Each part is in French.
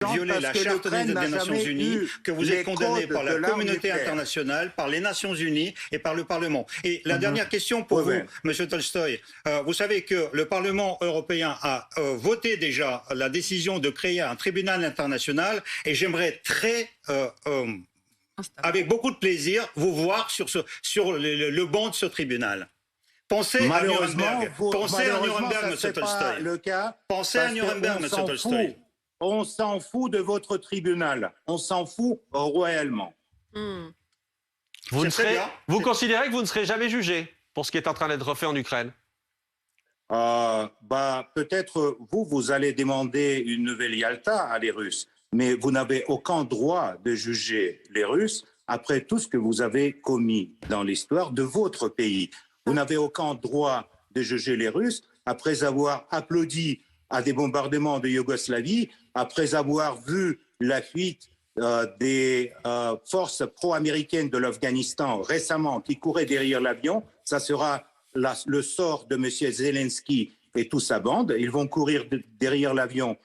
violer la Charte des Nations Unies, que vous êtes condamné par la communauté internationale, par les Nations Unies et par le Parlement. Et la dernière question pour vous, Monsieur Tolstoï. Vous savez que le Parlement européen a voté déjà la décision de créer un tribunal international et j'aimerais avec beaucoup de plaisir vous voir sur le banc de ce tribunal. Pensez à Nuremberg. Pensez à Nuremberg, Monsieur Tolstoï. Pensez à Nuremberg, Monsieur Tolstoï. On s'en fout de votre tribunal. On s'en fout royalement. Vous considérez que vous ne serez jamais jugé pour ce qui est en train d'être fait en Ukraine? Peut-être vous allez demander une nouvelle Yalta à les Russes, mais vous n'avez aucun droit de juger les Russes après tout ce que vous avez commis dans l'histoire de votre pays. Vous n'avez aucun droit de juger les Russes après avoir applaudi à des bombardements de Yougoslavie, après avoir vu la fuite des forces pro-américaines de l'Afghanistan récemment qui couraient derrière l'avion. Ça sera le sort de M. Zelensky et toute sa bande. Ils vont courir derrière l'avion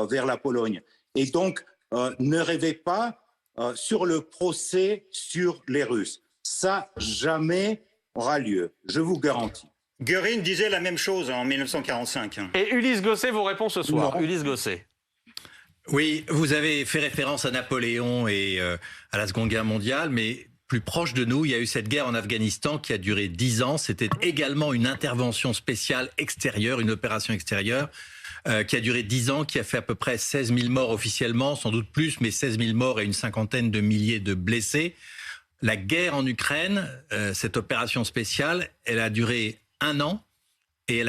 vers la Pologne. Et donc, ne rêvez pas sur le procès sur les Russes. Ça, jamais aura lieu, je vous garantis. Göring disait la même chose en 1945. Et Ulysse Gosset vous répond ce soir. Non. Ulysse Gosset. Oui, vous avez fait référence à Napoléon et à la Seconde Guerre mondiale, mais plus proche de nous, il y a eu cette guerre en Afghanistan qui a duré 10 ans. C'était également une intervention spéciale extérieure, une opération extérieure qui a duré 10 ans, qui a fait à peu près 16 000 morts officiellement, sans doute plus, mais 16 000 morts et une cinquantaine de milliers de blessés. La guerre en Ukraine, cette opération spéciale, elle a duré 1 an et elle a